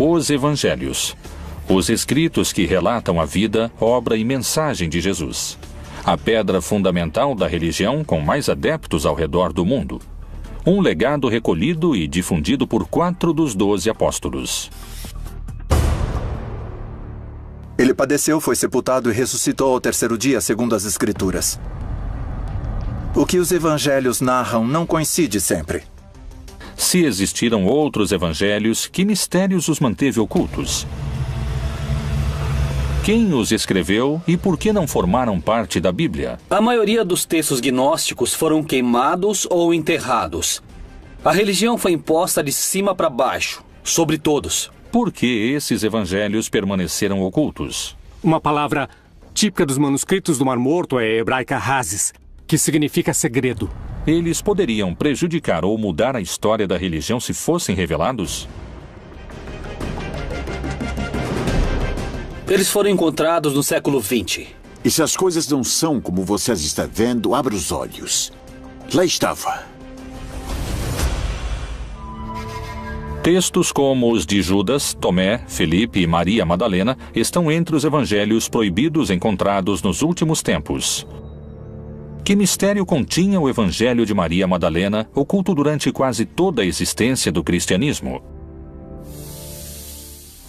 Os Evangelhos. Os escritos que relatam a vida, obra e mensagem de Jesus. A pedra fundamental da religião com mais adeptos ao redor do mundo. Um legado recolhido e difundido por 4 dos 12 apóstolos. Ele padeceu, foi sepultado e ressuscitou ao 3º dia, segundo as Escrituras. O que os evangelhos narram não coincide sempre. Se existiram outros evangelhos, que mistérios os manteve ocultos? Quem os escreveu e por que não formaram parte da Bíblia? A maioria dos textos gnósticos foram queimados ou enterrados. A religião foi imposta de cima para baixo, sobre todos. Por que esses evangelhos permaneceram ocultos? Uma palavra típica dos manuscritos do Mar Morto é hebraica hazes, que significa segredo. Eles poderiam prejudicar ou mudar a história da religião se fossem revelados? Eles foram encontrados no século XX. E se as coisas não são como vocês estão vendo, abra os olhos. Lá estava. Textos como os de Judas, Tomé, Felipe e Maria Madalena estão entre os evangelhos proibidos encontrados nos últimos tempos. Que mistério continha o evangelho de Maria Madalena, oculto durante quase toda a existência do cristianismo?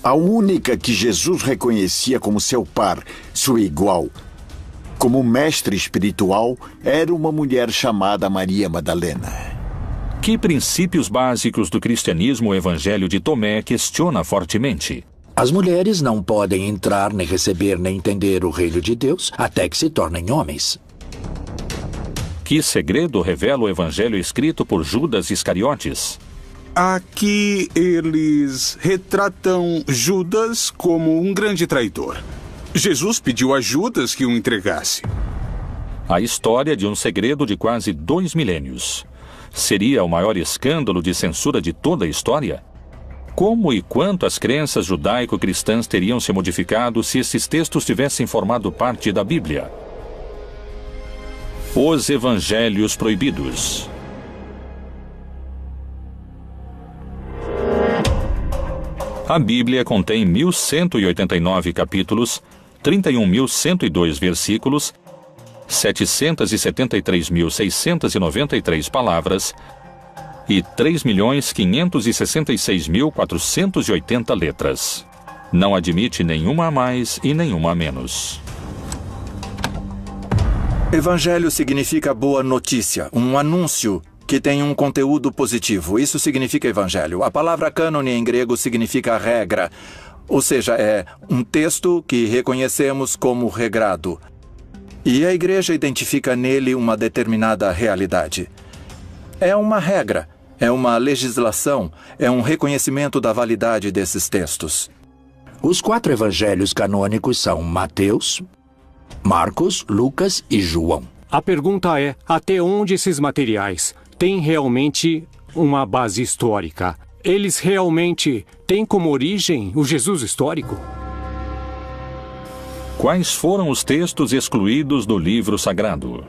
A única que Jesus reconhecia como seu par, sua igual, como mestre espiritual, era uma mulher chamada Maria Madalena. Que princípios básicos do cristianismo o evangelho de Tomé questiona fortemente? As mulheres não podem entrar, nem receber, nem entender o reino de Deus até que se tornem homens. Que segredo revela o evangelho escrito por Judas Iscariotes? Aqui eles retratam Judas como um grande traidor. Jesus pediu a Judas que o entregasse. A história de um segredo de quase 2 milênios. Seria o maior escândalo de censura de toda a história? Como e quanto as crenças judaico-cristãs teriam se modificado se esses textos tivessem formado parte da Bíblia? Os Evangelhos Proibidos. A Bíblia contém 1.189 capítulos, 31.102 versículos, 773.693 palavras e 3.566.480 letras. Não admite nenhuma a mais e nenhuma a menos. Evangelho significa boa notícia, um anúncio que tem um conteúdo positivo. Isso significa evangelho. A palavra cânone em grego significa regra, ou seja, é um texto que reconhecemos como regrado. E a igreja identifica nele uma determinada realidade. É uma regra, é uma legislação, é um reconhecimento da validade desses textos. Os 4 evangelhos canônicos são Mateus, Marcos, Lucas e João. A pergunta é, até onde esses materiais têm realmente uma base histórica? Eles realmente têm como origem o Jesus histórico? Quais foram os textos excluídos do livro sagrado?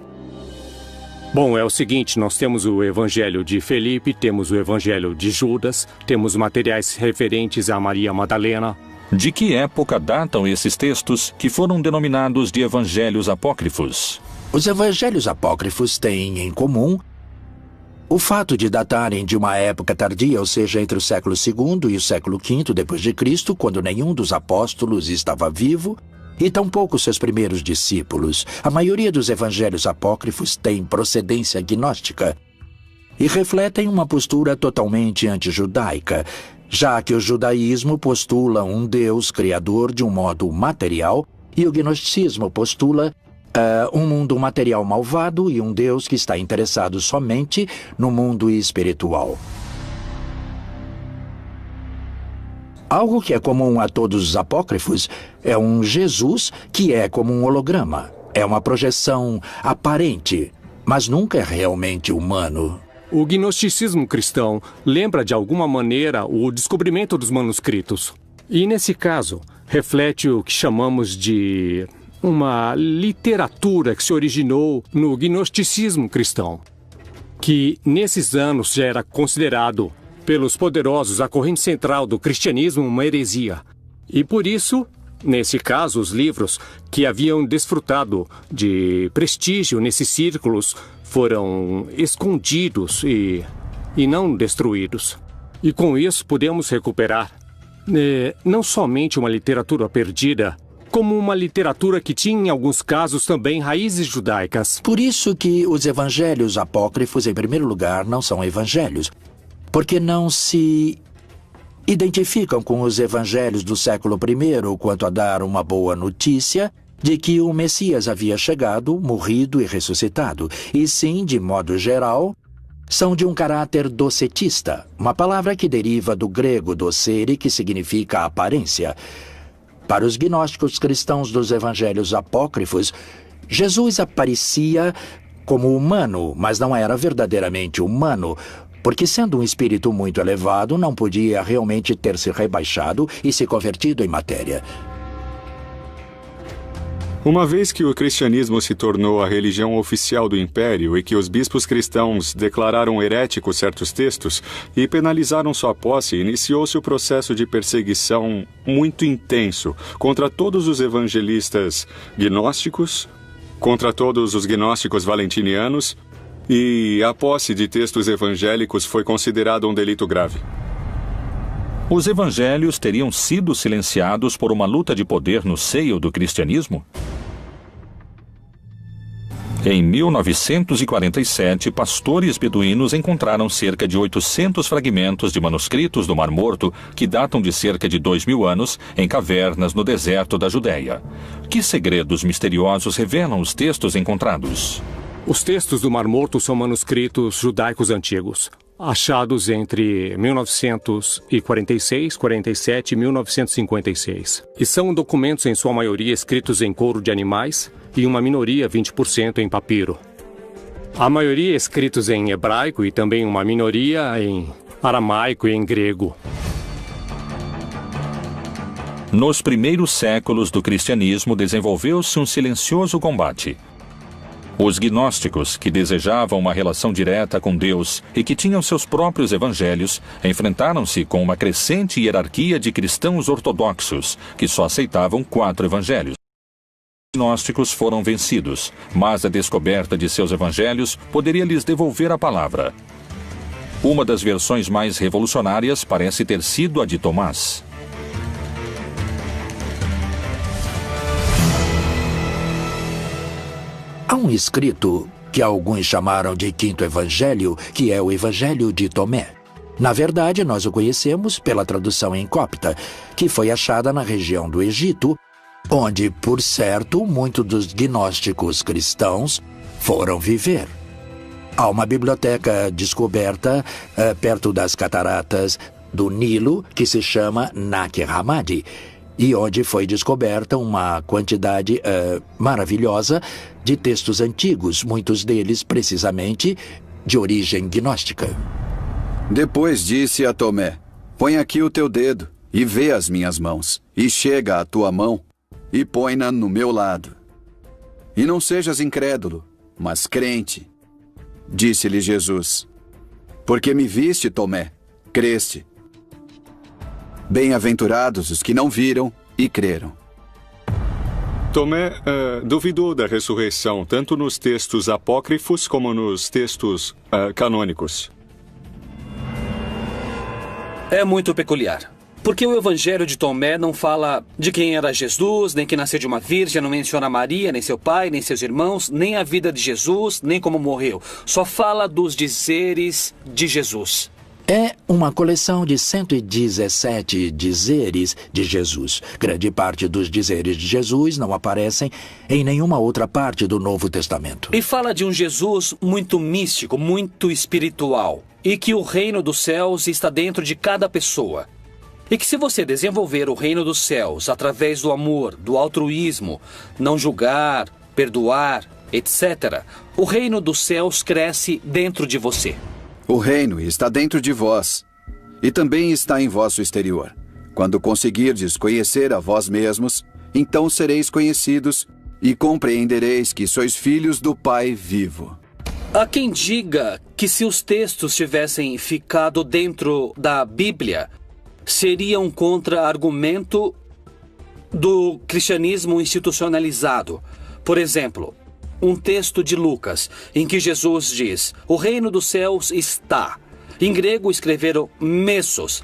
Bom, é o seguinte, nós temos o Evangelho de Felipe, temos o Evangelho de Judas, temos materiais referentes a Maria Madalena. De que época datam esses textos que foram denominados de evangelhos apócrifos? Os evangelhos apócrifos têm em comum o fato de datarem de uma época tardia, ou seja, entre o século II e o século V depois de Cristo, quando nenhum dos apóstolos estava vivo, e tampouco seus primeiros discípulos. A maioria dos evangelhos apócrifos tem procedência gnóstica e refletem uma postura totalmente antijudaica, já que o judaísmo postula um Deus criador de um modo material e o gnosticismo postula um mundo material malvado e um Deus que está interessado somente no mundo espiritual. Algo que é comum a todos os apócrifos é um Jesus que é como um holograma. É uma projeção aparente, mas nunca é realmente humano. O gnosticismo cristão lembra de alguma maneira o descobrimento dos manuscritos. E nesse caso, reflete o que chamamos de uma literatura que se originou no gnosticismo cristão, que nesses anos já era considerado pelos poderosos a corrente central do cristianismo uma heresia. E por isso, nesse caso, os livros que haviam desfrutado de prestígio nesses círculos foram escondidos e não destruídos. E com isso podemos recuperar não somente uma literatura perdida, como uma literatura que tinha, em alguns casos, também raízes judaicas. Por isso que os evangelhos apócrifos, em primeiro lugar, não são evangelhos, porque não se identificam com os evangelhos do século I quanto a dar uma boa notícia de que o Messias havia chegado, morrido e ressuscitado, e sim, de modo geral, são de um caráter docetista, uma palavra que deriva do grego docere, que significa aparência. Para os gnósticos cristãos dos evangelhos apócrifos, Jesus aparecia como humano, mas não era verdadeiramente humano, porque sendo um espírito muito elevado, não podia realmente ter se rebaixado e se convertido em matéria. Uma vez que o cristianismo se tornou a religião oficial do império e que os bispos cristãos declararam heréticos certos textos e penalizaram sua posse, iniciou-se o processo de perseguição muito intenso contra todos os evangelistas gnósticos, contra todos os gnósticos valentinianos, e a posse de textos evangélicos foi considerada um delito grave. Os evangelhos teriam sido silenciados por uma luta de poder no seio do cristianismo? Em 1947, pastores beduínos encontraram cerca de 800 fragmentos de manuscritos do Mar Morto que datam de cerca de 2000 anos em cavernas no deserto da Judéia. Que segredos misteriosos revelam os textos encontrados? Os textos do Mar Morto são manuscritos judaicos antigos, achados entre 1946, 47 e 1956. E são documentos, em sua maioria, escritos em couro de animais e uma minoria, 20%, em papiro. A maioria escritos em hebraico e também uma minoria em aramaico e em grego. Nos primeiros séculos do cristianismo desenvolveu-se um silencioso combate. Os gnósticos, que desejavam uma relação direta com Deus e que tinham seus próprios evangelhos, enfrentaram-se com uma crescente hierarquia de cristãos ortodoxos, que só aceitavam 4 evangelhos. Os gnósticos foram vencidos, mas a descoberta de seus evangelhos poderia lhes devolver a palavra. Uma das versões mais revolucionárias parece ter sido a de Tomás. Há um escrito que alguns chamaram de Quinto Evangelho, que é o Evangelho de Tomé. Na verdade, nós o conhecemos pela tradução em copta, que foi achada na região do Egito, onde, por certo, muitos dos gnósticos cristãos foram viver. Há uma biblioteca descoberta perto das cataratas do Nilo, que se chama Nag Hammadi, e onde foi descoberta uma quantidade maravilhosa de textos antigos, muitos deles, precisamente, de origem gnóstica. Depois disse a Tomé: põe aqui o teu dedo e vê as minhas mãos, e chega a tua mão e põe-na no meu lado. E não sejas incrédulo, mas crente. Disse-lhe Jesus: porque me viste, Tomé, creste. Bem-aventurados os que não viram e creram. Tomé duvidou da ressurreição, tanto nos textos apócrifos como nos textos canônicos. É muito peculiar, porque o Evangelho de Tomé não fala de quem era Jesus, nem que nasceu de uma virgem, não menciona Maria, nem seu pai, nem seus irmãos, nem a vida de Jesus, nem como morreu. Só fala dos dizeres de Jesus. É uma coleção de 117 dizeres de Jesus. Grande parte dos dizeres de Jesus não aparecem em nenhuma outra parte do Novo Testamento. E fala de um Jesus muito místico, muito espiritual, e que o reino dos céus está dentro de cada pessoa. E que se você desenvolver o reino dos céus através do amor, do altruísmo, não julgar, perdoar, etc., o reino dos céus cresce dentro de você. O reino está dentro de vós, e também está em vosso exterior. Quando conseguirdes conhecer a vós mesmos, então sereis conhecidos e compreendereis que sois filhos do Pai vivo. Há quem diga que se os textos tivessem ficado dentro da Bíblia, seria um contra-argumento do cristianismo institucionalizado. Por exemplo, um texto de Lucas, em que Jesus diz: o reino dos céus está. Em grego escreveram messos,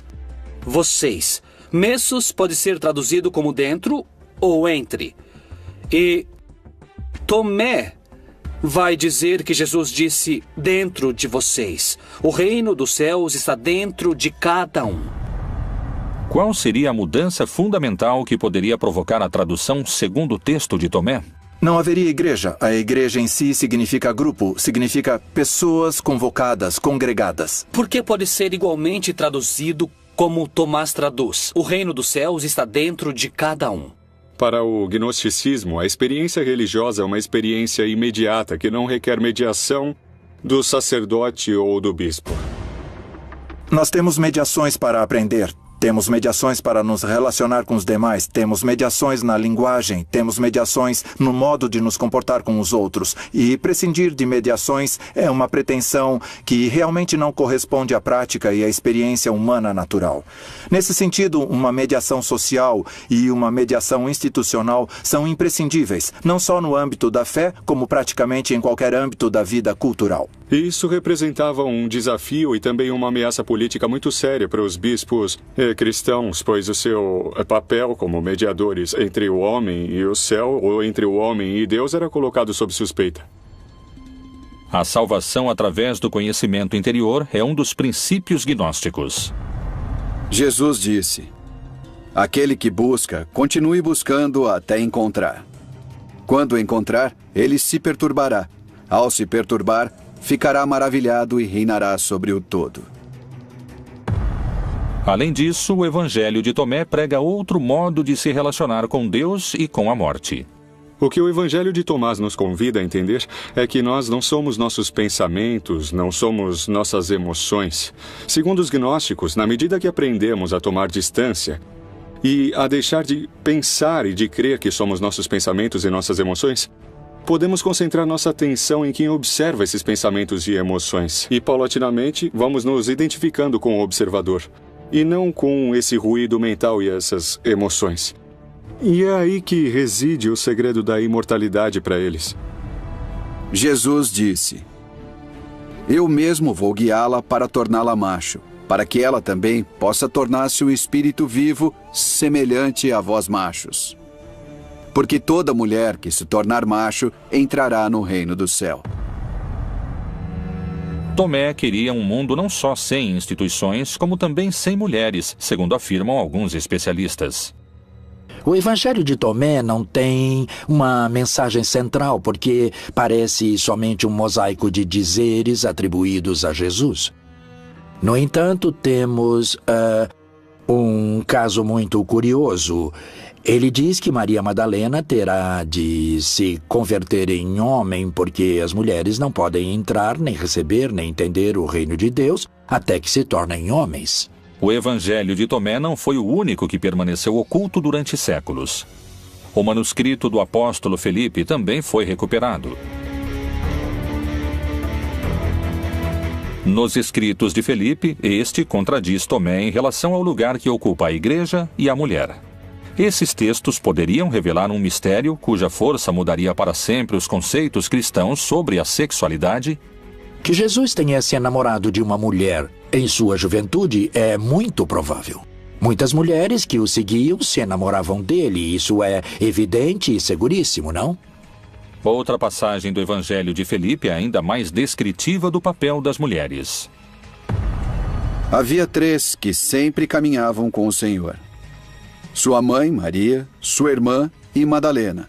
vocês. Messos pode ser traduzido como dentro ou entre. E Tomé vai dizer que Jesus disse dentro de vocês. O reino dos céus está dentro de cada um. Qual seria a mudança fundamental que poderia provocar a tradução segundo o texto de Tomé? Não haveria igreja. A igreja em si significa grupo, significa pessoas convocadas, congregadas. Por que pode ser igualmente traduzido como Tomás traduz? O reino dos céus está dentro de cada um. Para o gnosticismo, a experiência religiosa é uma experiência imediata que não requer mediação do sacerdote ou do bispo. Nós temos mediações para aprender. Temos mediações para nos relacionar com os demais, temos mediações na linguagem, temos mediações no modo de nos comportar com os outros. E prescindir de mediações é uma pretensão que realmente não corresponde à prática e à experiência humana natural. Nesse sentido, uma mediação social e uma mediação institucional são imprescindíveis, não só no âmbito da fé, como praticamente em qualquer âmbito da vida cultural. Isso representava um desafio e também uma ameaça política muito séria para os bispos cristãos, pois o seu papel como mediadores entre o homem e o céu, ou entre o homem e Deus, era colocado sob suspeita. A salvação através do conhecimento interior é um dos princípios gnósticos. Jesus disse: aquele que busca, continue buscando até encontrar. Quando encontrar, ele se perturbará. Ao se perturbar, ficará maravilhado e reinará sobre o todo. Além disso, o Evangelho de Tomé prega outro modo de se relacionar com Deus e com a morte. O que o Evangelho de Tomás nos convida a entender é que nós não somos nossos pensamentos, não somos nossas emoções. Segundo os gnósticos, na medida que aprendemos a tomar distância e a deixar de pensar e de crer que somos nossos pensamentos e nossas emoções, podemos concentrar nossa atenção em quem observa esses pensamentos e emoções. E, paulatinamente, vamos nos identificando com o observador, e não com esse ruído mental e essas emoções. E é aí que reside o segredo da imortalidade para eles. Jesus disse: eu mesmo vou guiá-la para torná-la macho, para que ela também possa tornar-se um espírito vivo semelhante a vós machos. Porque toda mulher que se tornar macho entrará no reino do céu. Tomé queria um mundo não só sem instituições, como também sem mulheres, segundo afirmam alguns especialistas. O Evangelho de Tomé não tem uma mensagem central, porque parece somente um mosaico de dizeres atribuídos a Jesus. No entanto, temos um caso muito curioso. Ele diz que Maria Madalena terá de se converter em homem porque as mulheres não podem entrar, nem receber, nem entender o reino de Deus até que se tornem homens. O Evangelho de Tomé não foi o único que permaneceu oculto durante séculos. O manuscrito do apóstolo Felipe também foi recuperado. Nos escritos de Felipe, este contradiz Tomé em relação ao lugar que ocupa a igreja e a mulher. Esses textos poderiam revelar um mistério cuja força mudaria para sempre os conceitos cristãos sobre a sexualidade? Que Jesus tenha se enamorado de uma mulher em sua juventude é muito provável. Muitas mulheres que o seguiam se enamoravam dele, isso é evidente e seguríssimo, não? Outra passagem do Evangelho de Felipe é ainda mais descritiva do papel das mulheres. Havia 3 que sempre caminhavam com o Senhor: sua mãe, Maria, sua irmã e Madalena,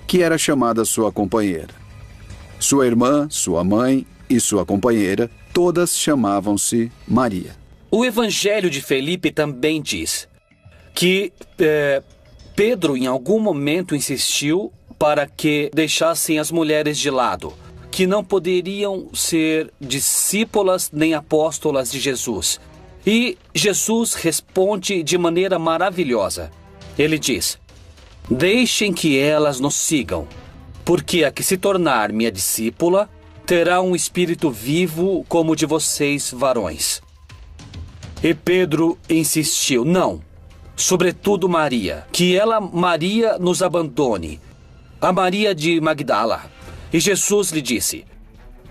que era chamada sua companheira. Sua irmã, sua mãe e sua companheira, todas chamavam-se Maria. O Evangelho de Felipe também diz que Pedro em algum momento insistiu para que deixassem as mulheres de lado, que não poderiam ser discípulas nem apóstolas de Jesus. E Jesus responde de maneira maravilhosa. Ele diz: deixem que elas nos sigam, porque a que se tornar minha discípula terá um espírito vivo como o de vocês, varões. E Pedro insistiu, não, sobretudo Maria, que ela, Maria, nos abandone, a Maria de Magdala. E Jesus lhe disse,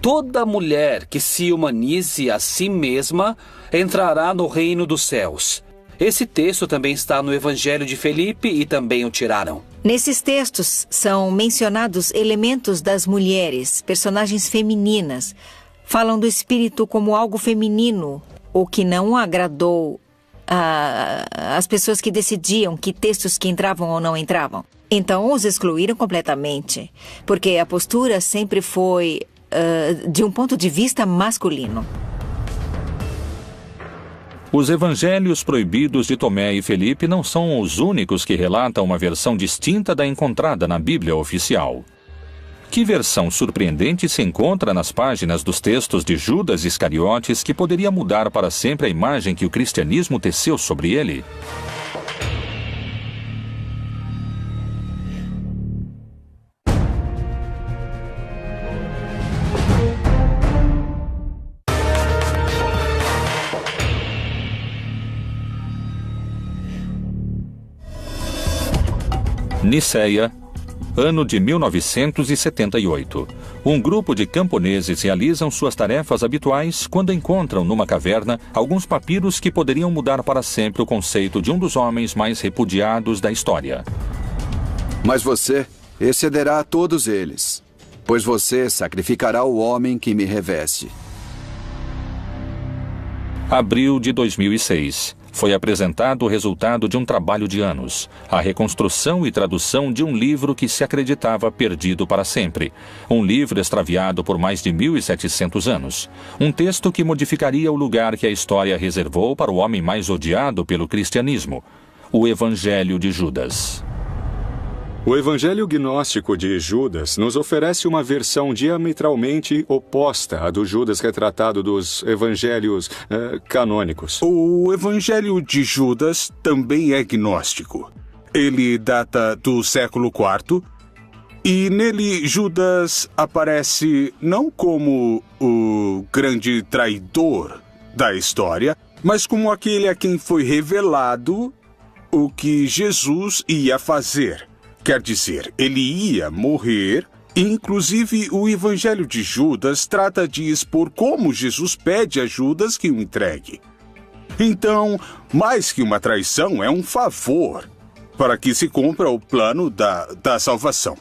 toda mulher que se humanize a si mesma entrará no reino dos céus. Esse texto também está no Evangelho de Felipe e também o tiraram. Nesses textos são mencionados elementos das mulheres, personagens femininas. Falam do espírito como algo feminino, o que não agradou às pessoas que decidiam que textos que entravam ou não entravam. Então os excluíram completamente, porque a postura sempre foi de um ponto de vista masculino. Os evangelhos proibidos de Tomé e Felipe não são os únicos que relatam uma versão distinta da encontrada na Bíblia oficial. Que versão surpreendente se encontra nas páginas dos textos de Judas Iscariotes que poderia mudar para sempre a imagem que o cristianismo teceu sobre ele? Niceia, ano de 1978. Um grupo de camponeses realizam suas tarefas habituais quando encontram numa caverna alguns papiros que poderiam mudar para sempre o conceito de um dos homens mais repudiados da história. Mas você excederá a todos eles, pois você sacrificará o homem que me reveste. Abril de 2006. Foi apresentado o resultado de um trabalho de anos, a reconstrução e tradução de um livro que se acreditava perdido para sempre. Um livro extraviado por mais de 1.700 anos. Um texto que modificaria o lugar que a história reservou para o homem mais odiado pelo cristianismo, o Evangelho de Judas. O Evangelho Gnóstico de Judas nos oferece uma versão diametralmente oposta à do Judas retratado dos evangelhos canônicos. O Evangelho de Judas também é gnóstico. Ele data do século IV e nele Judas aparece não como o grande traidor da história, mas como aquele a quem foi revelado o que Jesus ia fazer. Quer dizer, ele ia morrer, e inclusive o Evangelho de Judas trata de expor como Jesus pede a Judas que o entregue. Então, mais que uma traição, é um favor para que se cumpra o plano da salvação.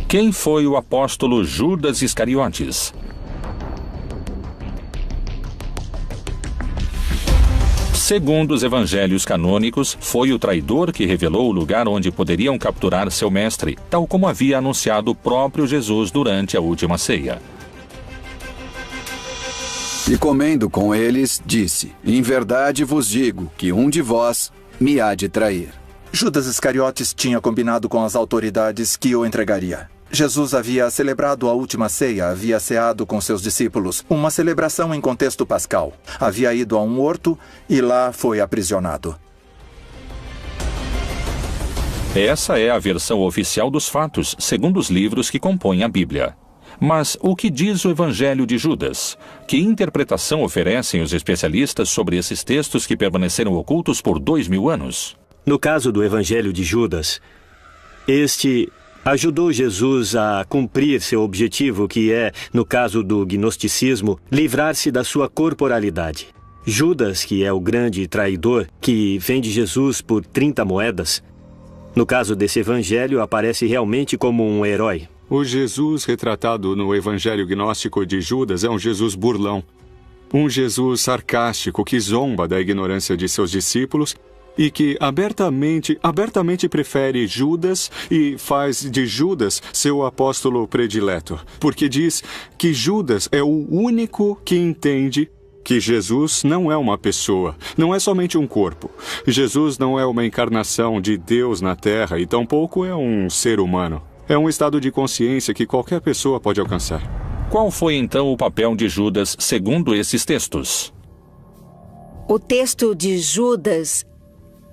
Quem foi o apóstolo Judas Iscariotes? Segundo os evangelhos canônicos, foi o traidor que revelou o lugar onde poderiam capturar seu mestre, tal como havia anunciado o próprio Jesus durante a última ceia. E comendo com eles, disse, em verdade vos digo que um de vós me há de trair. Judas Iscariotes tinha combinado com as autoridades que o entregaria. Jesus havia celebrado a última ceia, havia ceado com seus discípulos, uma celebração em contexto pascal. Havia ido a um horto e lá foi aprisionado. Essa é a versão oficial dos fatos, segundo os livros que compõem a Bíblia. Mas o que diz o Evangelho de Judas? Que interpretação oferecem os especialistas sobre esses textos que permaneceram ocultos por 2000 anos? No caso do Evangelho de Judas, este ajudou Jesus a cumprir seu objetivo, que é, no caso do gnosticismo, livrar-se da sua corporalidade. Judas, que é o grande traidor, que vende Jesus por 30 moedas, no caso desse evangelho, aparece realmente como um herói. O Jesus retratado no Evangelho Gnóstico de Judas é um Jesus burlão. Um Jesus sarcástico que zomba da ignorância de seus discípulos e que abertamente prefere Judas e faz de Judas seu apóstolo predileto, porque diz que Judas é o único que entende que Jesus não é uma pessoa, não é somente um corpo. Jesus não é uma encarnação de Deus na Terra e tampouco é um ser humano. É um estado de consciência que qualquer pessoa pode alcançar. Qual foi então o papel de Judas segundo esses textos? O texto de Judas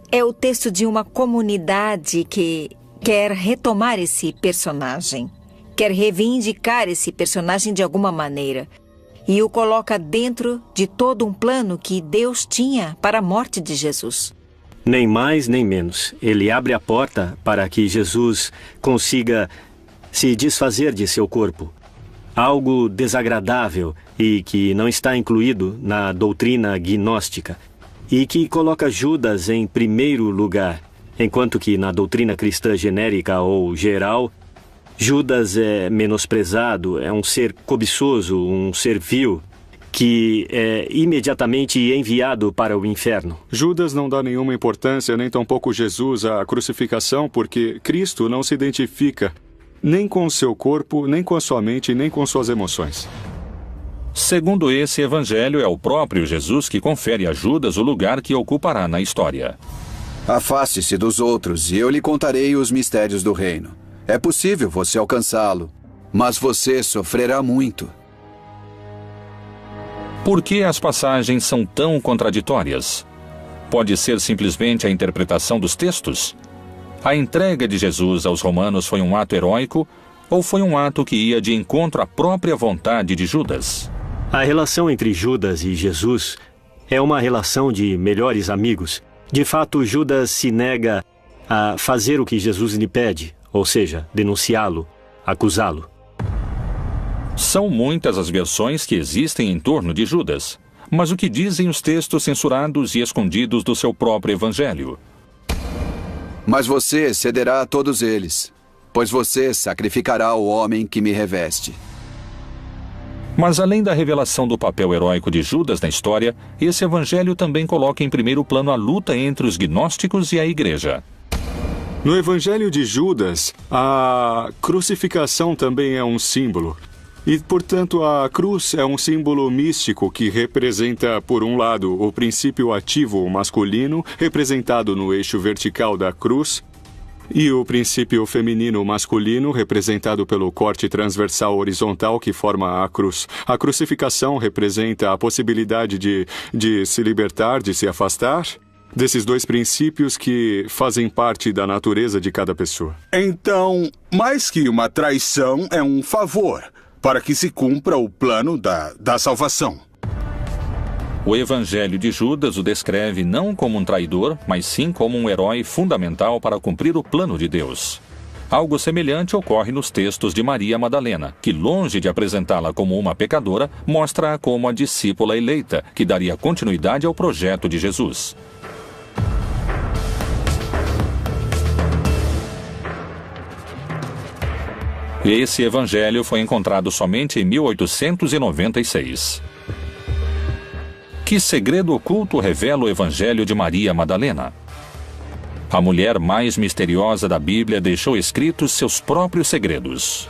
é o texto de uma comunidade que quer retomar esse personagem, quer reivindicar esse personagem de alguma maneira e o coloca dentro de todo um plano que Deus tinha para a morte de Jesus. Nem mais nem menos. Ele abre a porta para que Jesus consiga se desfazer de seu corpo. Algo desagradável e que não está incluído na doutrina gnóstica e que coloca Judas em primeiro lugar, enquanto que na doutrina cristã genérica ou geral, Judas é menosprezado, é um ser cobiçoso, um ser vil, que é imediatamente enviado para o inferno. Judas não dá nenhuma importância, nem tampouco Jesus, à crucificação, porque Cristo não se identifica nem com o seu corpo, nem com a sua mente, nem com suas emoções. Segundo esse evangelho, é o próprio Jesus que confere a Judas o lugar que ocupará na história. Afaste-se dos outros e eu lhe contarei os mistérios do reino. É possível você alcançá-lo, mas você sofrerá muito. Por que as passagens são tão contraditórias? Pode ser simplesmente a interpretação dos textos? A entrega de Jesus aos romanos foi um ato heróico ou foi um ato que ia de encontro à própria vontade de Judas? A relação entre Judas e Jesus é uma relação de melhores amigos. De fato, Judas se nega a fazer o que Jesus lhe pede, ou seja, denunciá-lo, acusá-lo. São muitas as versões que existem em torno de Judas. Mas o que dizem os textos censurados e escondidos do seu próprio evangelho? Mas você cederá a todos eles, pois você sacrificará o homem que me reveste. Mas além da revelação do papel heróico de Judas na história, esse evangelho também coloca em primeiro plano a luta entre os gnósticos e a igreja. No evangelho de Judas, a crucificação também é um símbolo. E, portanto, a cruz é um símbolo místico que representa, por um lado, o princípio ativo masculino, representado no eixo vertical da cruz, e o princípio feminino masculino, representado pelo corte transversal horizontal que forma a cruz. A crucificação representa a possibilidade de se libertar, de se afastar desses dois princípios que fazem parte da natureza de cada pessoa. Então, mais que uma traição, é um favor para que se cumpra o plano da salvação. O evangelho de Judas o descreve não como um traidor, mas sim como um herói fundamental para cumprir o plano de Deus. Algo semelhante ocorre nos textos de Maria Madalena, que, longe de apresentá-la como uma pecadora, mostra-a como a discípula eleita, que daria continuidade ao projeto de Jesus. Esse evangelho foi encontrado somente em 1896. Que segredo oculto revela o evangelho de Maria Madalena? A mulher mais misteriosa da Bíblia deixou escritos seus próprios segredos.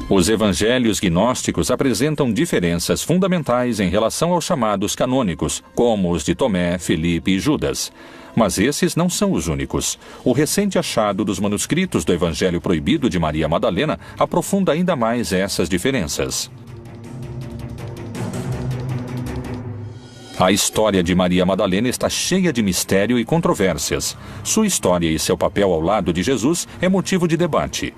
Os evangelhos gnósticos apresentam diferenças fundamentais em relação aos chamados canônicos, como os de Tomé, Felipe e Judas. Mas esses não são os únicos. O recente achado dos manuscritos do Evangelho Proibido de Maria Madalena aprofunda ainda mais essas diferenças. A história de Maria Madalena está cheia de mistério e controvérsias. Sua história e seu papel ao lado de Jesus é motivo de debate.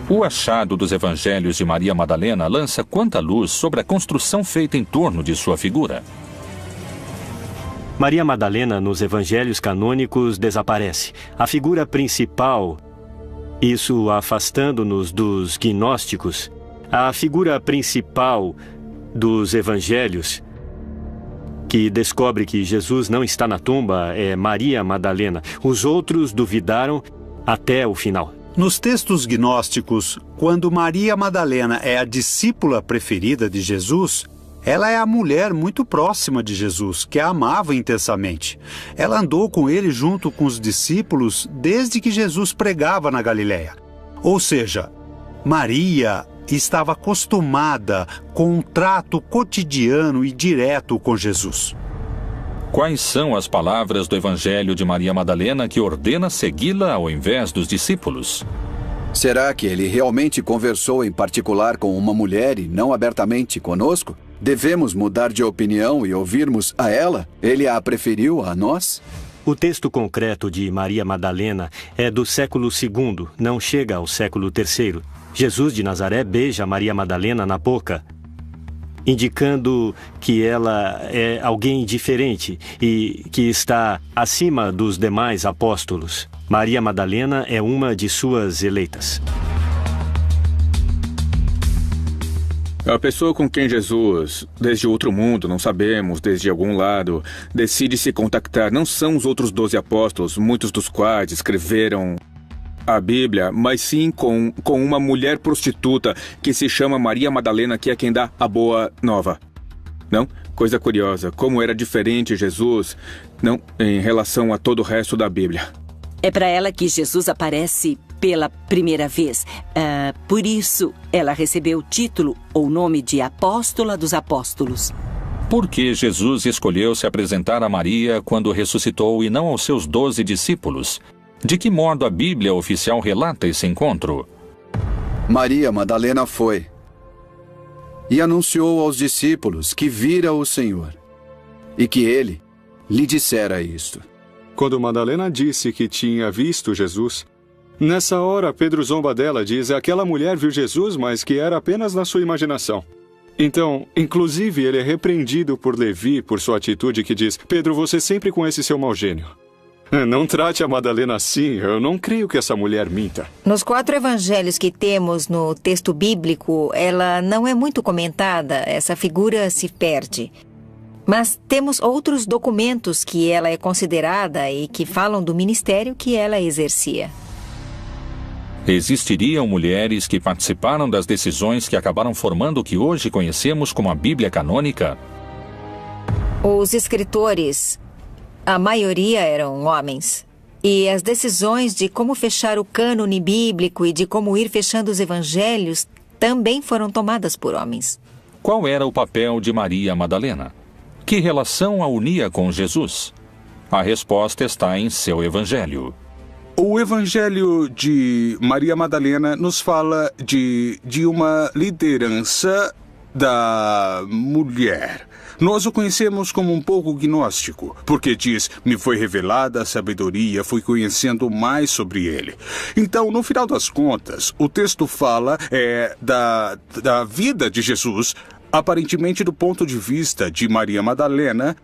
O achado dos evangelhos de Maria Madalena lança quanta luz sobre a construção feita em torno de sua figura. Maria Madalena, nos evangelhos canônicos, desaparece. A figura principal, isso afastando-nos dos gnósticos, a figura principal dos evangelhos, que descobre que Jesus não está na tumba, é Maria Madalena. Os outros duvidaram até o final. Nos textos gnósticos, quando Maria Madalena é a discípula preferida de Jesus, ela é a mulher muito próxima de Jesus, que a amava intensamente. Ela andou com ele junto com os discípulos desde que Jesus pregava na Galileia. Ou seja, Maria estava acostumada com um trato cotidiano e direto com Jesus. Quais são as palavras do Evangelho de Maria Madalena que ordena segui-la ao invés dos discípulos? Será que ele realmente conversou em particular com uma mulher e não abertamente conosco? Devemos mudar de opinião e ouvirmos a ela? Ele a preferiu a nós? O texto concreto de Maria Madalena é do século II, não chega ao século III. Jesus de Nazaré beija Maria Madalena na boca, indicando que ela é alguém diferente e que está acima dos demais apóstolos. Maria Madalena é uma de suas eleitas. A pessoa com quem Jesus, desde outro mundo, não sabemos, desde algum lado, decide se contactar não são os outros 12 apóstolos, muitos dos quais escreveram a Bíblia, mas sim com uma mulher prostituta que se chama Maria Madalena, que é quem dá a boa nova. Não? Coisa curiosa, como era diferente Jesus, não, em relação a todo o resto da Bíblia. É para ela que Jesus aparece pela primeira vez. Por isso, ela recebeu o título ou nome de Apóstola dos Apóstolos. Por que Jesus escolheu se apresentar a Maria quando ressuscitou e não aos seus 12 discípulos? De que modo a Bíblia oficial relata esse encontro? Maria Madalena foi e anunciou aos discípulos que vira o Senhor e que ele lhe dissera isto. Quando Madalena disse que tinha visto Jesus, nessa hora Pedro zomba dela, diz: aquela mulher viu Jesus, mas que era apenas na sua imaginação. Então, inclusive, ele é repreendido por Levi por sua atitude que diz: Pedro, você sempre com esse seu mau gênio. Não trate a Madalena assim, eu não creio que essa mulher minta. Nos 4 evangelhos que temos no texto bíblico, ela não é muito comentada, essa figura se perde. Mas temos outros documentos que ela é considerada e que falam do ministério que ela exercia. Existiriam mulheres que participaram das decisões que acabaram formando o que hoje conhecemos como a Bíblia canônica? Os escritores, a maioria eram homens. E as decisões de como fechar o cânone bíblico e de como ir fechando os evangelhos também foram tomadas por homens. Qual era o papel de Maria Madalena? Que relação a unia com Jesus? A resposta está em seu evangelho. O Evangelho de Maria Madalena nos fala de uma liderança da mulher. Nós o conhecemos como um pouco gnóstico, porque diz: me foi revelada a sabedoria, fui conhecendo mais sobre ele. Então, no final das contas, o texto fala da vida de Jesus, aparentemente do ponto de vista de Maria Madalena,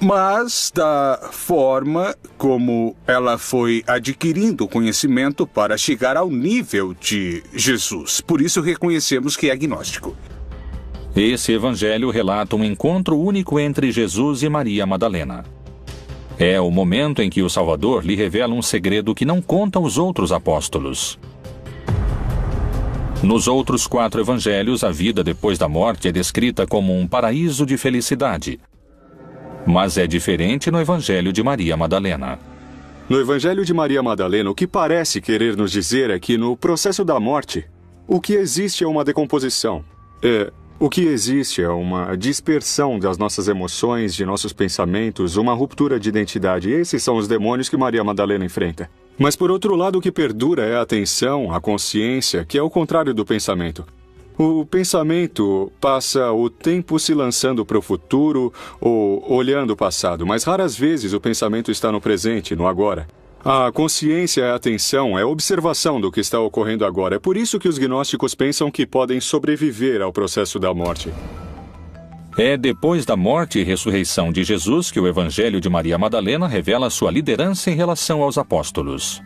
mas da forma como ela foi adquirindo conhecimento para chegar ao nível de Jesus. Por isso reconhecemos que é agnóstico. Esse evangelho relata um encontro único entre Jesus e Maria Madalena. É o momento em que o Salvador lhe revela um segredo que não conta aos outros apóstolos. Nos outros 4 evangelhos, a vida depois da morte é descrita como um paraíso de felicidade. Mas é diferente no Evangelho de Maria Madalena. No Evangelho de Maria Madalena, o que parece querer nos dizer é que no processo da morte, o que existe é uma decomposição. O que existe é uma dispersão das nossas emoções, de nossos pensamentos, uma ruptura de identidade. Esses são os demônios que Maria Madalena enfrenta. Mas, por outro lado, o que perdura é a atenção, a consciência, que é o contrário do pensamento. O pensamento passa o tempo se lançando para o futuro ou olhando o passado, mas raras vezes o pensamento está no presente, no agora. A consciência é a atenção, é a observação do que está ocorrendo agora. É por isso que os gnósticos pensam que podem sobreviver ao processo da morte. É depois da morte e ressurreição de Jesus que o Evangelho de Maria Madalena revela sua liderança em relação aos apóstolos.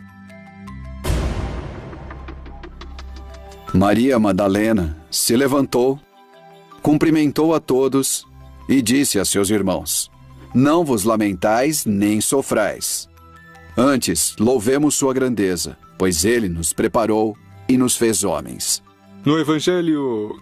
Maria Madalena se levantou, cumprimentou a todos e disse a seus irmãos: não vos lamentais nem sofrais. Antes, louvemos sua grandeza, pois ele nos preparou e nos fez homens. No Evangelho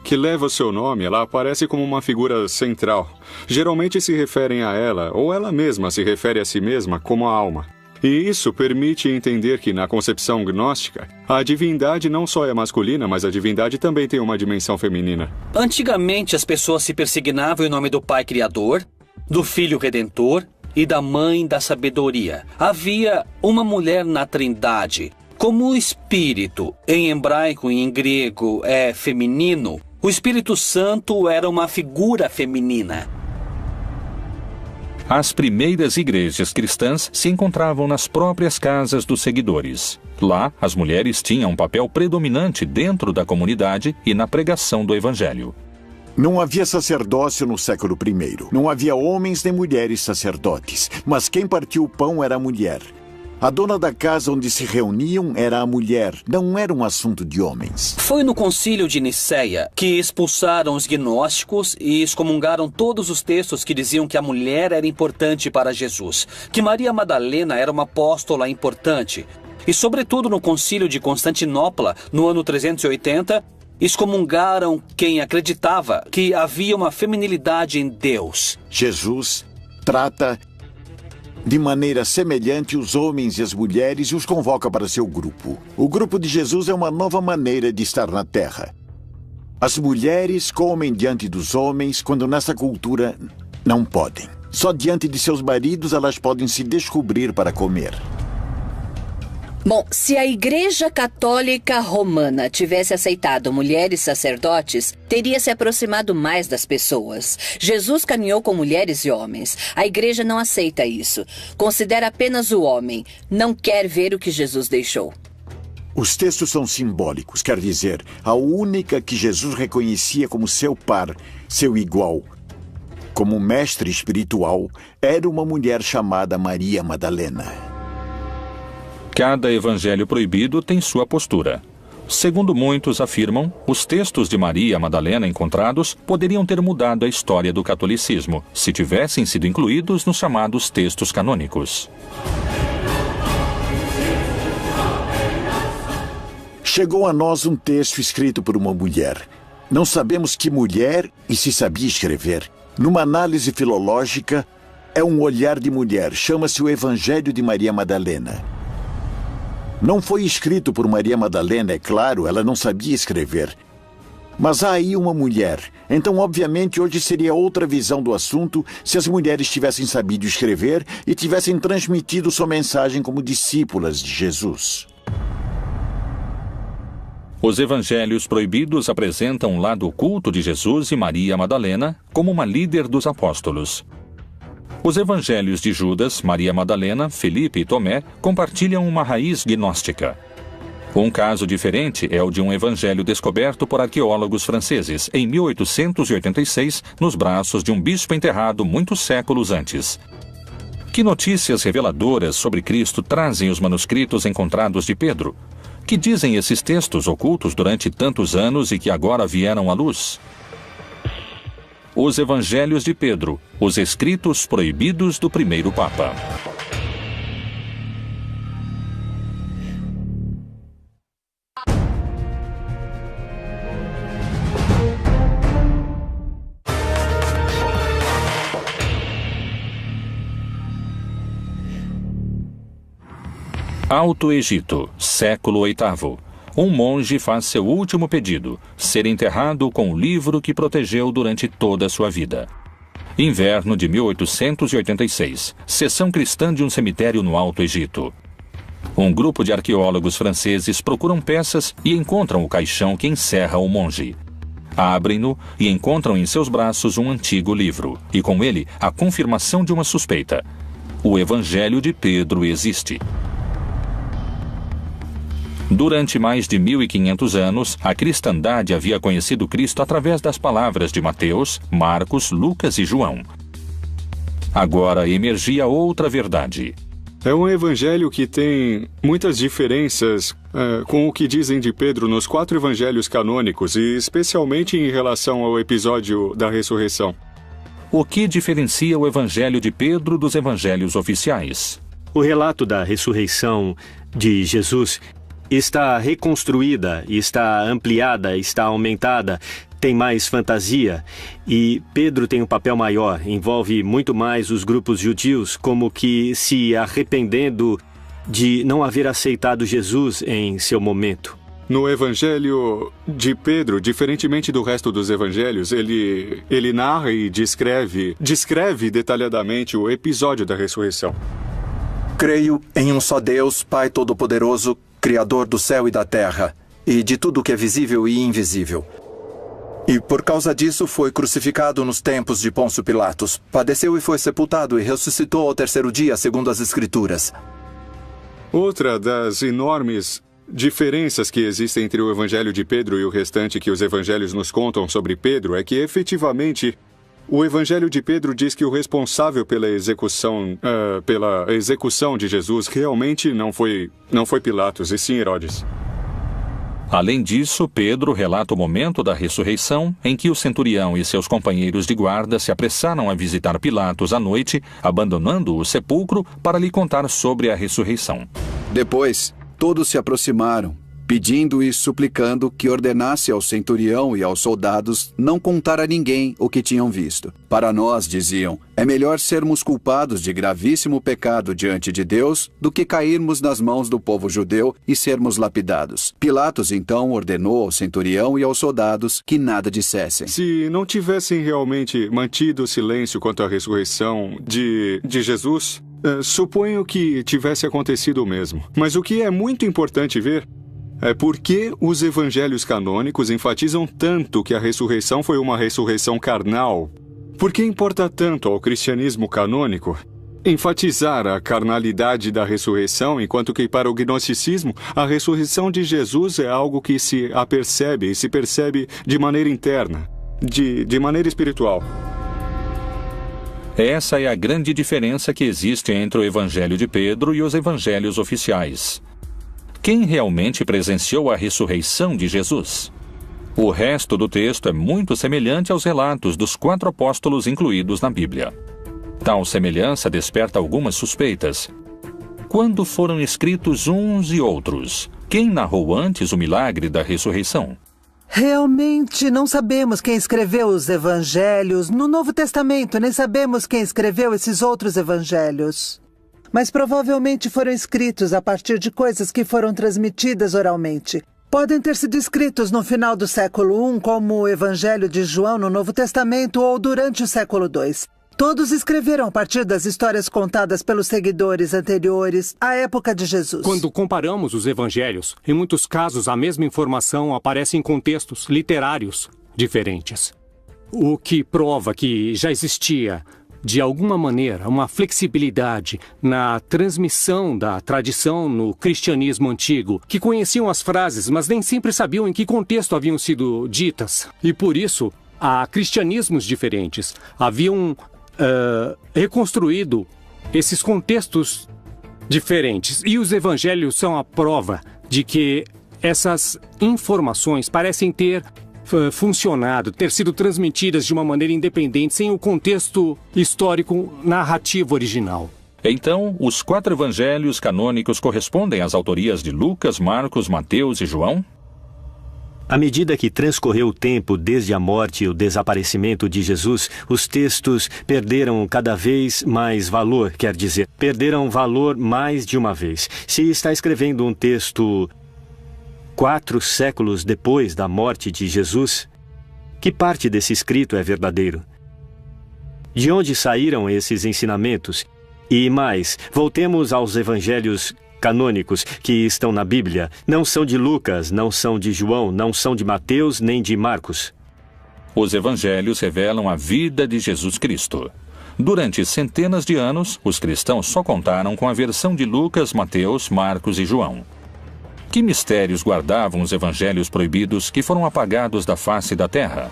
que leva o seu nome, ela aparece como uma figura central. Geralmente se referem a ela, ou ela mesma se refere a si mesma como a alma. E isso permite entender que, na concepção gnóstica, a divindade não só é masculina, mas a divindade também tem uma dimensão feminina. Antigamente, as pessoas se persignavam em nome do Pai Criador, do Filho Redentor e da Mãe da Sabedoria. Havia uma mulher na Trindade. Como o Espírito, em hebraico e em grego, é feminino, o Espírito Santo era uma figura feminina. As primeiras igrejas cristãs se encontravam nas próprias casas dos seguidores. Lá, as mulheres tinham um papel predominante dentro da comunidade e na pregação do Evangelho. Não havia sacerdócio no século I. Não havia homens nem mulheres sacerdotes, mas quem partiu o pão era a mulher. A dona da casa onde se reuniam era a mulher, não era um assunto de homens. Foi no concílio de Nicéia que expulsaram os gnósticos e excomungaram todos os textos que diziam que a mulher era importante para Jesus, que Maria Madalena era uma apóstola importante. E sobretudo no concílio de Constantinopla, no ano 380, excomungaram quem acreditava que havia uma feminilidade em Deus. Jesus trata de maneira semelhante os homens e as mulheres e os convoca para seu grupo. O grupo de Jesus é uma nova maneira de estar na Terra. As mulheres comem diante dos homens quando nessa cultura não podem. Só diante de seus maridos elas podem se descobrir para comer. Bom, se a Igreja Católica Romana tivesse aceitado mulheres sacerdotes, teria se aproximado mais das pessoas. Jesus caminhou com mulheres e homens. A Igreja não aceita isso. Considera apenas o homem. Não quer ver o que Jesus deixou. Os textos são simbólicos, quer dizer, a única que Jesus reconhecia como seu par, seu igual, como mestre espiritual, era uma mulher chamada Maria Madalena. Cada evangelho proibido tem sua postura. Segundo muitos afirmam, os textos de Maria Madalena encontrados poderiam ter mudado a história do catolicismo, se tivessem sido incluídos nos chamados textos canônicos. Chegou a nós um texto escrito por uma mulher. Não sabemos que mulher e se sabia escrever. Numa análise filológica, é um olhar de mulher. Chama-se o Evangelho de Maria Madalena. Não foi escrito por Maria Madalena, é claro, ela não sabia escrever. Mas há aí uma mulher. Então, obviamente, hoje seria outra visão do assunto se as mulheres tivessem sabido escrever e tivessem transmitido sua mensagem como discípulas de Jesus. Os evangelhos proibidos apresentam o lado oculto de Jesus e Maria Madalena como uma líder dos apóstolos. Os evangelhos de Judas, Maria Madalena, Felipe e Tomé compartilham uma raiz gnóstica. Um caso diferente é o de um evangelho descoberto por arqueólogos franceses em 1886, nos braços de um bispo enterrado muitos séculos antes. Que notícias reveladoras sobre Cristo trazem os manuscritos encontrados de Pedro? Que dizem esses textos ocultos durante tantos anos e que agora vieram à luz? Os Evangelhos de Pedro, os escritos proibidos do primeiro Papa. Alto Egito, século VIII. Um monge faz seu último pedido, ser enterrado com o livro que protegeu durante toda a sua vida. Inverno de 1886. Sessão cristã de um cemitério no Alto Egito. Um grupo de arqueólogos franceses procuram peças e encontram o caixão que encerra o monge. Abrem-no e encontram em seus braços um antigo livro, e com ele a confirmação de uma suspeita. O Evangelho de Pedro existe. Durante mais de 1500 anos, a cristandade havia conhecido Cristo através das palavras de Mateus, Marcos, Lucas e João. Agora emergia outra verdade. É um evangelho que tem muitas diferenças com o que dizem de Pedro nos 4 evangelhos canônicos e especialmente em relação ao episódio da ressurreição. O que diferencia o evangelho de Pedro dos evangelhos oficiais? O relato da ressurreição de Jesus está reconstruída, está ampliada, está aumentada, tem mais fantasia. E Pedro tem um papel maior, envolve muito mais os grupos judius, como que se arrependendo de não haver aceitado Jesus em seu momento? No Evangelho de Pedro, diferentemente do resto dos evangelhos, ele narra e descreve detalhadamente o episódio da ressurreição. Creio em um só Deus, Pai Todo-Poderoso, Criador do céu e da terra, e de tudo que é visível e invisível. E por causa disso foi crucificado nos tempos de Pôncio Pilatos, padeceu e foi sepultado e ressuscitou ao terceiro dia, segundo as Escrituras. Outra das enormes diferenças que existem entre o Evangelho de Pedro e o restante que os evangelhos nos contam sobre Pedro é que, efetivamente, o Evangelho de Pedro diz que o responsável pela execução de Jesus realmente não foi Pilatos, e sim Herodes. Além disso, Pedro relata o momento da ressurreição em que o centurião e seus companheiros de guarda se apressaram a visitar Pilatos à noite, abandonando o sepulcro para lhe contar sobre a ressurreição. Depois, todos se aproximaram, pedindo e suplicando que ordenasse ao centurião e aos soldados não contar a ninguém o que tinham visto. Para nós, diziam, é melhor sermos culpados de gravíssimo pecado diante de Deus do que cairmos nas mãos do povo judeu e sermos lapidados. Pilatos, então, ordenou ao centurião e aos soldados que nada dissessem. Se não tivessem realmente mantido silêncio quanto à ressurreição de Jesus, suponho que tivesse acontecido o mesmo. Mas o que é muito importante ver é por que os evangelhos canônicos enfatizam tanto que a ressurreição foi uma ressurreição carnal. Por que importa tanto ao cristianismo canônico enfatizar a carnalidade da ressurreição, enquanto que para o gnosticismo a ressurreição de Jesus é algo que se apercebe e se percebe de maneira interna, de maneira espiritual. Essa é a grande diferença que existe entre o Evangelho de Pedro e os evangelhos oficiais. Quem realmente presenciou a ressurreição de Jesus? O resto do texto é muito semelhante aos relatos dos 4 apóstolos incluídos na Bíblia. Tal semelhança desperta algumas suspeitas. Quando foram escritos uns e outros? Quem narrou antes o milagre da ressurreição? Realmente não sabemos quem escreveu os evangelhos no Novo Testamento, nem sabemos quem escreveu esses outros evangelhos. Mas provavelmente foram escritos a partir de coisas que foram transmitidas oralmente. Podem ter sido escritos no final do século I, como o Evangelho de João no Novo Testamento, ou durante o século II. Todos escreveram a partir das histórias contadas pelos seguidores anteriores à época de Jesus. Quando comparamos os evangelhos, em muitos casos a mesma informação aparece em contextos literários diferentes. O que prova que já existia, de alguma maneira, uma flexibilidade na transmissão da tradição no cristianismo antigo, que conheciam as frases, mas nem sempre sabiam em que contexto haviam sido ditas. E por isso, há cristianismos diferentes. Haviam reconstruído esses contextos diferentes. E os evangelhos são a prova de que essas informações parecem ter funcionado, ter sido transmitidas de uma maneira independente, sem o contexto histórico narrativo original. Então, os 4 evangelhos canônicos correspondem às autorias de Lucas, Marcos, Mateus e João? À medida que transcorreu o tempo desde a morte e o desaparecimento de Jesus, os textos perderam cada vez mais valor, quer dizer, perderam valor mais de uma vez. Se está escrevendo um texto 4 séculos depois da morte de Jesus, que parte desse escrito é verdadeiro? De onde saíram esses ensinamentos? E mais, voltemos aos evangelhos canônicos que estão na Bíblia. Não são de Lucas, não são de João, não são de Mateus nem de Marcos. Os evangelhos revelam a vida de Jesus Cristo. Durante centenas de anos, os cristãos só contaram com a versão de Lucas, Mateus, Marcos e João. Que mistérios guardavam os evangelhos proibidos que foram apagados da face da terra?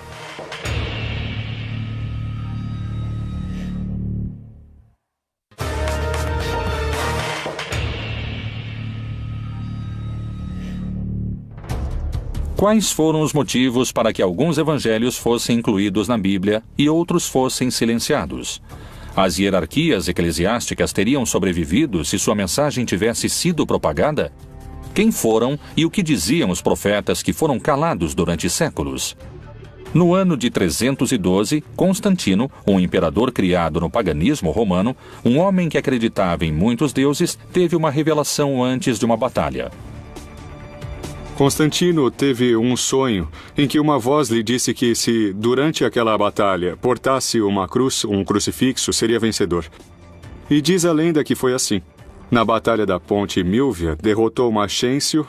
Quais foram os motivos para que alguns evangelhos fossem incluídos na Bíblia e outros fossem silenciados? As hierarquias eclesiásticas teriam sobrevivido se sua mensagem tivesse sido propagada? Quem foram e o que diziam os profetas que foram calados durante séculos? No ano de 312, Constantino, um imperador criado no paganismo romano, um homem que acreditava em muitos deuses, teve uma revelação antes de uma batalha. Constantino teve um sonho em que uma voz lhe disse que se, durante aquela batalha, portasse uma cruz, um crucifixo, seria vencedor. E diz a lenda que foi assim. Na batalha da Ponte Milvia, derrotou Maxêncio,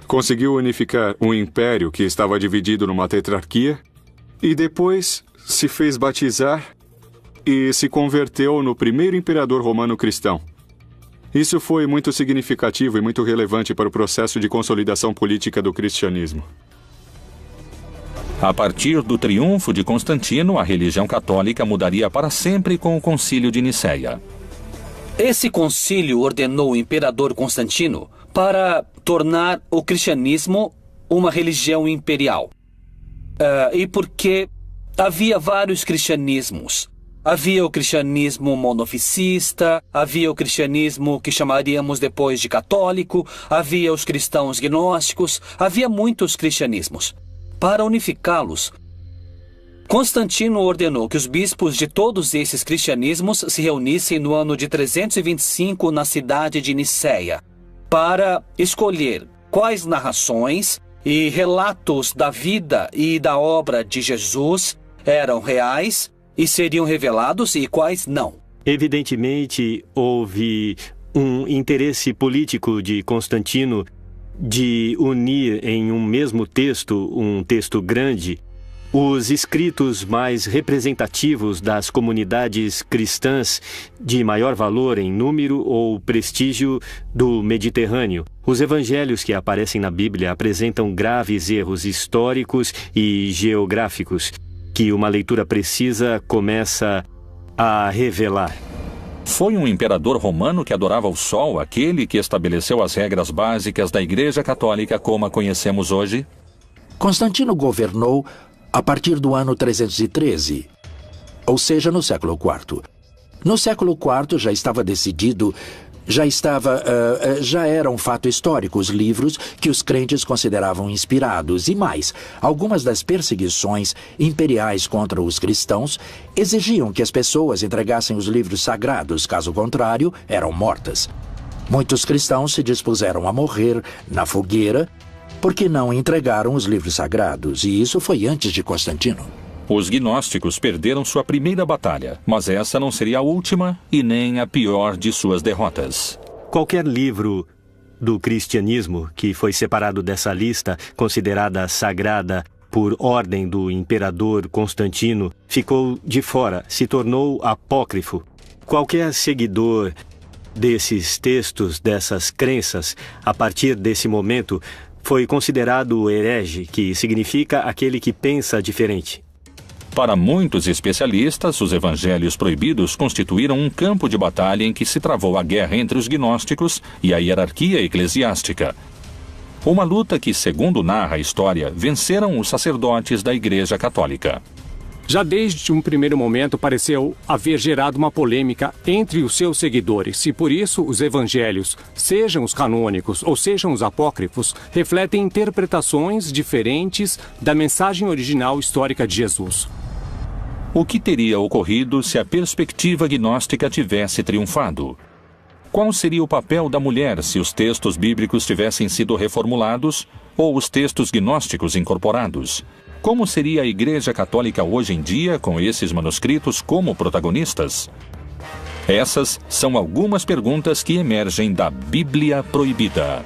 conseguiu unificar um império que estava dividido numa tetrarquia e depois se fez batizar e se converteu no primeiro imperador romano cristão. Isso foi muito significativo e muito relevante para o processo de consolidação política do cristianismo. A partir do triunfo de Constantino, a religião católica mudaria para sempre com o Concílio de Nicéia. Esse concílio ordenou o imperador Constantino para tornar o cristianismo uma religião imperial. E porque havia vários cristianismos. Havia o cristianismo monofisista, havia o cristianismo que chamaríamos depois de católico, havia os cristãos gnósticos, havia muitos cristianismos. Para unificá-los, Constantino ordenou que os bispos de todos esses cristianismos se reunissem no ano de 325 na cidade de Nicéia, para escolher quais narrações e relatos da vida e da obra de Jesus eram reais e seriam revelados e quais não. Evidentemente, houve um interesse político de Constantino de unir em um mesmo texto, um texto grande, os escritos mais representativos das comunidades cristãs de maior valor em número ou prestígio do Mediterrâneo. Os evangelhos que aparecem na Bíblia apresentam graves erros históricos e geográficos que uma leitura precisa começa a revelar. Foi um imperador romano que adorava o sol, aquele que estabeleceu as regras básicas da Igreja Católica como a conhecemos hoje? Constantino governou a partir do ano 313, ou seja, no século IV. No século IV já estava decidido, já era um fato histórico os livros que os crentes consideravam inspirados. E mais, algumas das perseguições imperiais contra os cristãos exigiam que as pessoas entregassem os livros sagrados, caso contrário, eram mortas. Muitos cristãos se dispuseram a morrer na fogueira porque não entregaram os livros sagrados, e isso foi antes de Constantino. Os gnósticos perderam sua primeira batalha, mas essa não seria a última e nem a pior de suas derrotas. Qualquer livro do cristianismo que foi separado dessa lista, considerada sagrada por ordem do imperador Constantino, ficou de fora, se tornou apócrifo. Qualquer seguidor desses textos, dessas crenças, a partir desse momento, foi considerado herege, que significa aquele que pensa diferente. Para muitos especialistas, os evangelhos proibidos constituíram um campo de batalha em que se travou a guerra entre os gnósticos e a hierarquia eclesiástica. Uma luta que, segundo narra a história, venceram os sacerdotes da Igreja Católica. Já desde um primeiro momento pareceu haver gerado uma polêmica entre os seus seguidores e por isso os evangelhos, sejam os canônicos ou sejam os apócrifos, refletem interpretações diferentes da mensagem original histórica de Jesus. O que teria ocorrido se a perspectiva gnóstica tivesse triunfado? Qual seria o papel da mulher se os textos bíblicos tivessem sido reformulados ou os textos gnósticos incorporados? Como seria a Igreja Católica hoje em dia com esses manuscritos como protagonistas? Essas são algumas perguntas que emergem da Bíblia Proibida.